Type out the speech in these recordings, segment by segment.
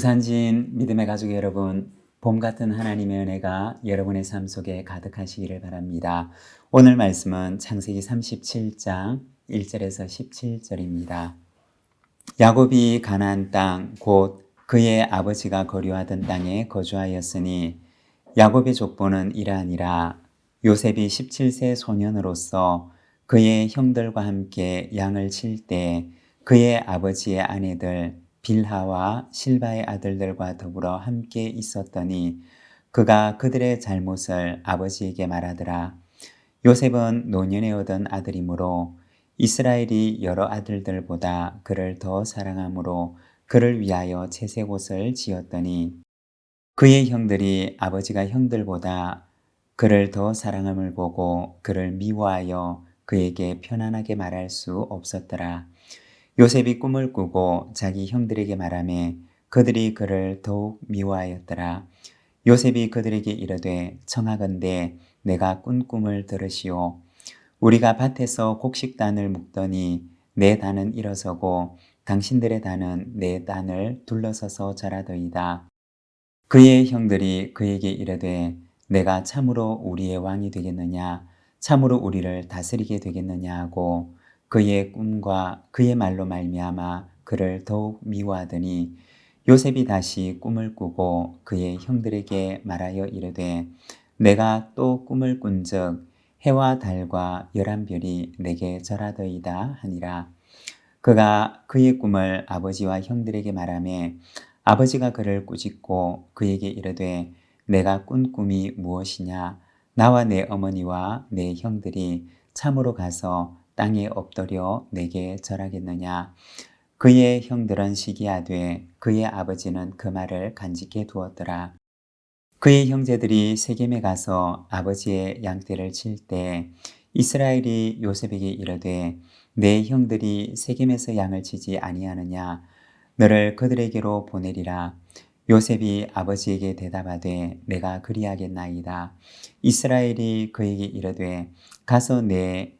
부산진 믿음의 가족 여러분, 봄 같은 하나님의 은혜가 여러분의 삶 속에 가득하시기를 바랍니다. 오늘 말씀은 창세기 37장 1절에서 17절입니다. 야곱이 가나안 땅, 곧 그의 아버지가 거류하던 땅에 거주하였으니 야곱의 족보는 이러하니라. 요셉이 17세 소년으로서 그의 형들과 함께 양을 칠 때 그의 아버지의 아내들 빌하와 실바의 아들들과 더불어 함께 있었더니 그가 그들의 잘못을 아버지에게 말하더라. 요셉은 노년에 얻은 아들이므로 이스라엘이 여러 아들들보다 그를 더 사랑하므로 그를 위하여 채색 옷을 지었더니 그의 형들이 아버지가 형들보다 그를 더 사랑함을 보고 그를 미워하여 그에게 편안하게 말할 수 없었더라. 요셉이 꿈을 꾸고 자기 형들에게 말하매 그들이 그를 더욱 미워하였더라. 요셉이 그들에게 이르되 청하건대 내가 꾼 꿈을 들으시오. 우리가 밭에서 곡식단을 묶더니 내 단은 일어서고 당신들의 단은 내 단을 둘러서서 자라더이다. 그의 형들이 그에게 이르되 내가 참으로 우리의 왕이 되겠느냐, 참으로 우리를 다스리게 되겠느냐 하고 그의 꿈과 그의 말로 말미암아 그를 더욱 미워하더니 요셉이 다시 꿈을 꾸고 그의 형들에게 말하여 이르되 내가 또 꿈을 꾼즉 해와 달과 11별이 내게 절하더이다 하니라. 그가 그의 꿈을 아버지와 형들에게 말하매 아버지가 그를 꾸짖고 그에게 이르되 내가 꾼 꿈이 무엇이냐? 나와 내 어머니와 내 형들이 참으로 가서 땅에 엎드려 내게 절하겠느냐? 그의 형들은 시기하되 그의 아버지는 그 말을 간직해 두었더라. 그의 형제들이 세겜에 가서 아버지의 양떼를 칠 때 이스라엘이 요셉에게 이르되 내 형들이 세겜에서 양을 치지 아니하느냐? 너를 그들에게로 보내리라. 요셉이 아버지에게 대답하되 내가 그리하겠나이다. 이스라엘이 그에게 이르되 가서 내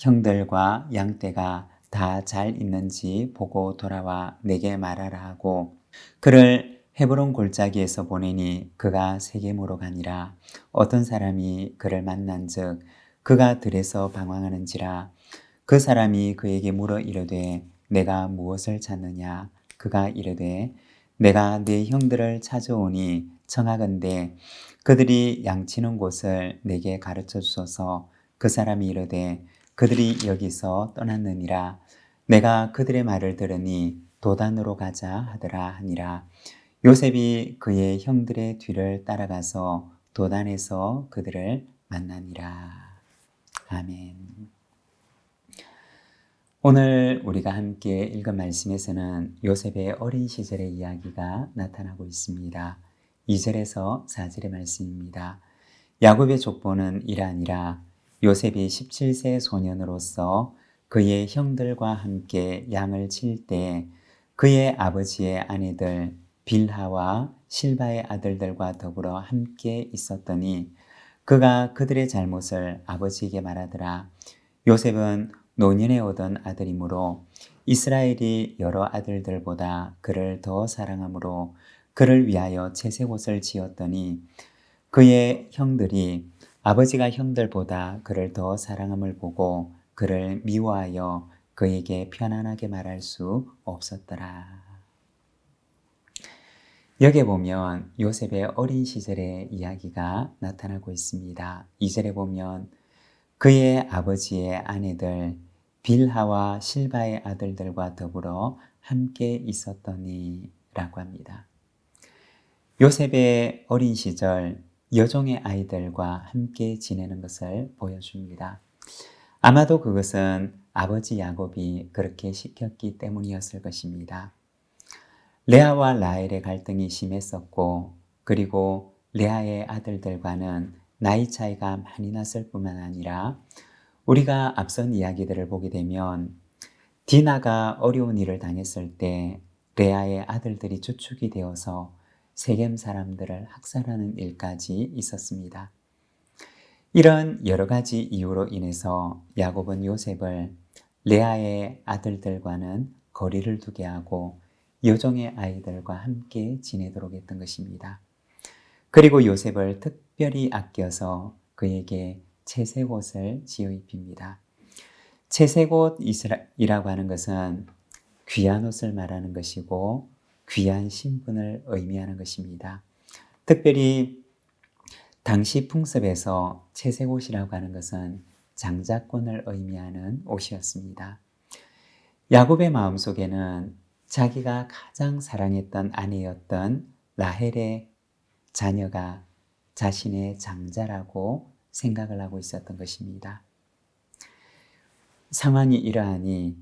형들과 양떼가 다 잘 있는지 보고 돌아와 내게 말하라 하고 그를 헤브론 골짜기에서 보내니 그가 세겜으로 가니라. 어떤 사람이 그를 만난즉 그가 들에서 방황하는지라. 그 사람이 그에게 물어 이르되 내가 무엇을 찾느냐? 그가 이르되 내가 네 형들을 찾아오니 청하건대 그들이 양치는 곳을 내게 가르쳐 주소서. 그 사람이 이르되 그들이 여기서 떠났느니라. 내가 그들의 말을 들으니 도단으로 가자 하더라 하니라. 요셉이 그의 형들의 뒤를 따라가서 도단에서 그들을 만나니라. 아멘. 오늘 우리가 함께 읽은 말씀에서는 요셉의 어린 시절의 이야기가 나타나고 있습니다. 2절에서 4절의 말씀입니다. 야곱의 족보는 이러하니라. 요셉이 17세 소년으로서 그의 형들과 함께 양을 칠 때 그의 아버지의 아내들 빌하와 실바의 아들들과 더불어 함께 있었더니 그가 그들의 잘못을 아버지에게 말하더라. 요셉은 노년에 얻은 아들이므로 이스라엘이 여러 아들들보다 그를 더 사랑하므로 그를 위하여 채색 옷을 지었더니 그의 형들이 아버지가 형들보다 그를 더 사랑함을 보고 그를 미워하여 그에게 편안하게 말할 수 없었더라. 여기에 보면 요셉의 어린 시절의 이야기가 나타나고 있습니다. 2절에 보면 그의 아버지의 아내들 빌하와 실바의 아들들과 더불어 함께 있었더니 라고 합니다. 요셉의 어린 시절 여종의 아이들과 함께 지내는 것을 보여줍니다. 아마도 그것은 아버지 야곱이 그렇게 시켰기 때문이었을 것입니다. 레아와 라헬의 갈등이 심했었고 그리고 레아의 아들들과는 나이 차이가 많이 났을 뿐만 아니라 우리가 앞선 이야기들을 보게 되면 디나가 어려운 일을 당했을 때 레아의 아들들이 주축이 되어서 세겜 사람들을 학살하는 일까지 있었습니다. 이런 여러 가지 이유로 인해서 야곱은 요셉을 레아의 아들들과는 거리를 두게 하고 여종의 아이들과 함께 지내도록 했던 것입니다. 그리고 요셉을 특별히 아껴서 그에게 채색 옷을 지어 입힙니다. 채색 옷이라고 하는 것은 귀한 옷을 말하는 것이고 귀한 신분을 의미하는 것입니다. 특별히 당시 풍습에서 채색 옷이라고 하는 것은 장자권을 의미하는 옷이었습니다. 야곱의 마음속에는 자기가 가장 사랑했던 아내였던 라헬의 자녀가 자신의 장자라고 생각을 하고 있었던 것입니다. 상황이 이러하니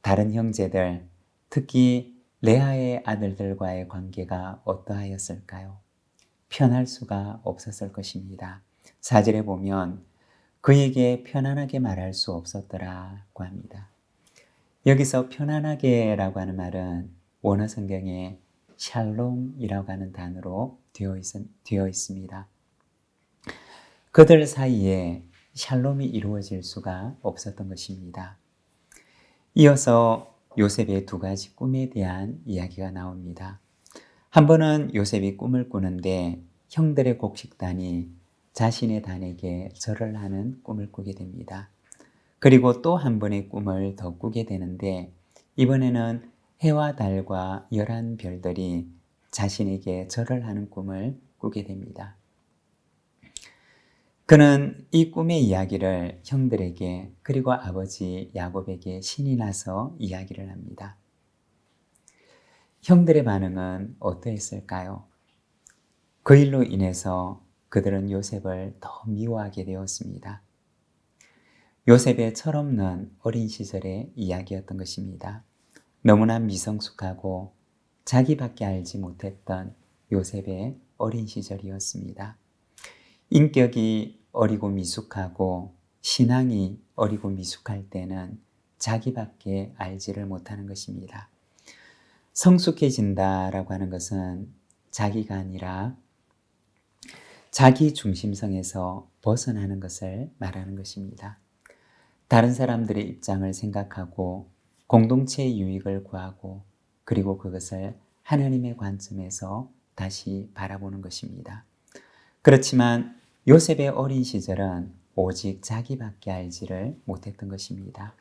다른 형제들, 특히 레아의 아들들과의 관계가 어떠하였을까요? 편할 수가 없었을 것입니다. 4절에 보면 그에게 편안하게 말할 수 없었더라고 합니다. 여기서 편안하게라고 하는 말은 원어 성경에 샬롬이라고 하는 단어로 되어 있습니다. 그들 사이에 샬롬이 이루어질 수가 없었던 것입니다. 이어서 요셉의 두 가지 꿈에 대한 이야기가 나옵니다. 한 번은 요셉이 꿈을 꾸는데 형들의 곡식단이 자신의 단에게 절을 하는 꿈을 꾸게 됩니다. 그리고 또 한 번의 꿈을 더 꾸게 되는데 이번에는 해와 달과 11별들이 자신에게 절을 하는 꿈을 꾸게 됩니다. 그는 이 꿈의 이야기를 형들에게 그리고 아버지 야곱에게 신이 나서 이야기를 합니다. 형들의 반응은 어떠했을까요? 그 일로 인해서 그들은 요셉을 더 미워하게 되었습니다. 요셉의 철없는 어린 시절의 이야기였던 것입니다. 너무나 미성숙하고 자기밖에 알지 못했던 요셉의 어린 시절이었습니다. 인격이 어리고 미숙하고 신앙이 어리고 미숙할 때는 자기밖에 알지를 못하는 것입니다. 성숙해진다라고 하는 것은 자기가 아니라 자기 중심성에서 벗어나는 것을 말하는 것입니다. 다른 사람들의 입장을 생각하고 공동체의 유익을 구하고 그리고 그것을 하나님의 관점에서 다시 바라보는 것입니다. 그렇지만 요셉의 어린 시절은 오직 자기밖에 알지를 못했던 것입니다.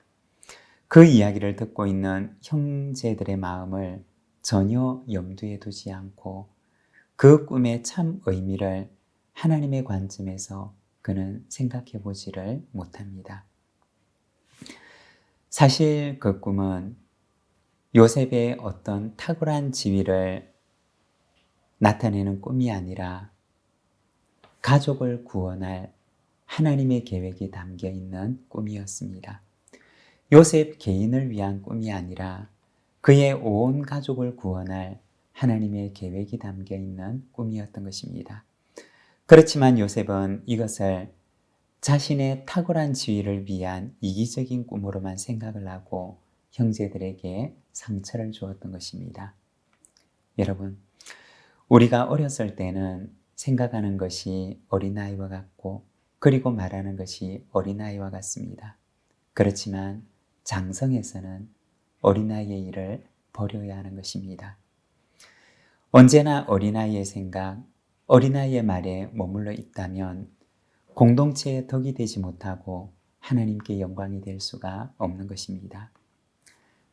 그 이야기를 듣고 있는 형제들의 마음을 전혀 염두에 두지 않고 그 꿈의 참 의미를 하나님의 관점에서 그는 생각해 보지를 못합니다. 사실 그 꿈은 요셉의 어떤 탁월한 지위를 나타내는 꿈이 아니라 가족을 구원할 하나님의 계획이 담겨 있는 꿈이었습니다. 요셉 개인을 위한 꿈이 아니라 그의 온 가족을 구원할 하나님의 계획이 담겨 있는 꿈이었던 것입니다. 그렇지만 요셉은 이것을 자신의 탁월한 지위를 위한 이기적인 꿈으로만 생각을 하고 형제들에게 상처를 주었던 것입니다. 여러분, 우리가 어렸을 때는 생각하는 것이 어린아이와 같고 그리고 말하는 것이 어린아이와 같습니다. 그렇지만 장성에서는 어린아이의 일을 버려야 하는 것입니다. 언제나 어린아이의 생각, 어린아이의 말에 머물러 있다면 공동체의 덕이 되지 못하고 하나님께 영광이 될 수가 없는 것입니다.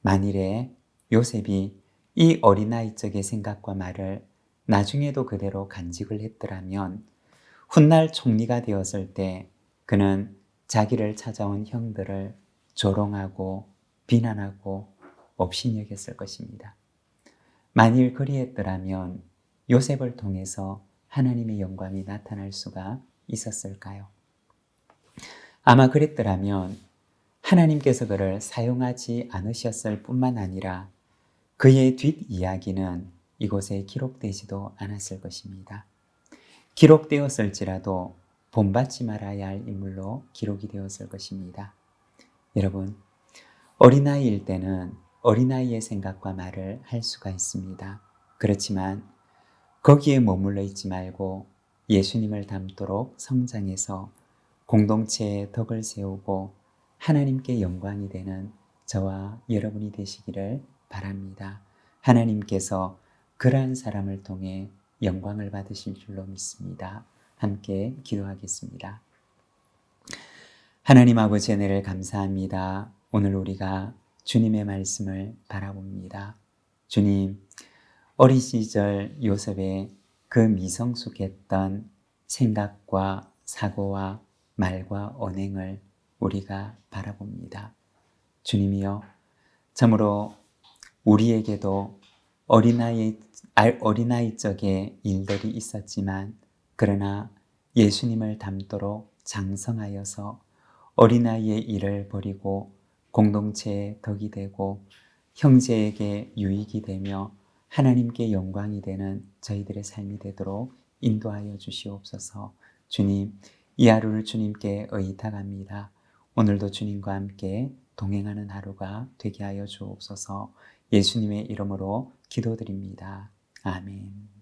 만일에 요셉이 이 어린아이적의 생각과 말을 나중에도 그대로 간직을 했더라면 훗날 총리가 되었을 때 그는 자기를 찾아온 형들을 조롱하고 비난하고 업신여겼을 것입니다. 만일 그리했더라면 요셉을 통해서 하나님의 영광이 나타날 수가 있었을까요? 아마 그랬더라면 하나님께서 그를 사용하지 않으셨을 뿐만 아니라 그의 뒷이야기는 이곳에 기록되지도 않았을 것입니다. 기록되었을지라도 본받지 말아야 할 인물로 기록이 되었을 것입니다. 여러분, 어린아이일 때는 어린아이의 생각과 말을 할 수가 있습니다. 그렇지만 거기에 머물러 있지 말고 예수님을 닮도록 성장해서 공동체의 덕을 세우고 하나님께 영광이 되는 저와 여러분이 되시기를 바랍니다. 하나님께서 그러한 사람을 통해 영광을 받으실 줄로 믿습니다. 함께 기도하겠습니다. 하나님 아버지 은혜를 감사합니다. 오늘 우리가 주님의 말씀을 바라봅니다. 주님, 어린 시절 요셉의 그 미성숙했던 생각과 사고와 말과 언행을 우리가 바라봅니다. 주님이여, 참으로 우리에게도 어린아이 적의 일들이 있었지만 그러나 예수님을 닮도록 장성하여서 어린아이의 일을 버리고 공동체의 덕이 되고 형제에게 유익이 되며 하나님께 영광이 되는 저희들의 삶이 되도록 인도하여 주시옵소서. 주님, 이 하루를 주님께 의탁합니다. 오늘도 주님과 함께 동행하는 하루가 되게 하여 주옵소서. 예수님의 이름으로 기도드립니다. 아멘.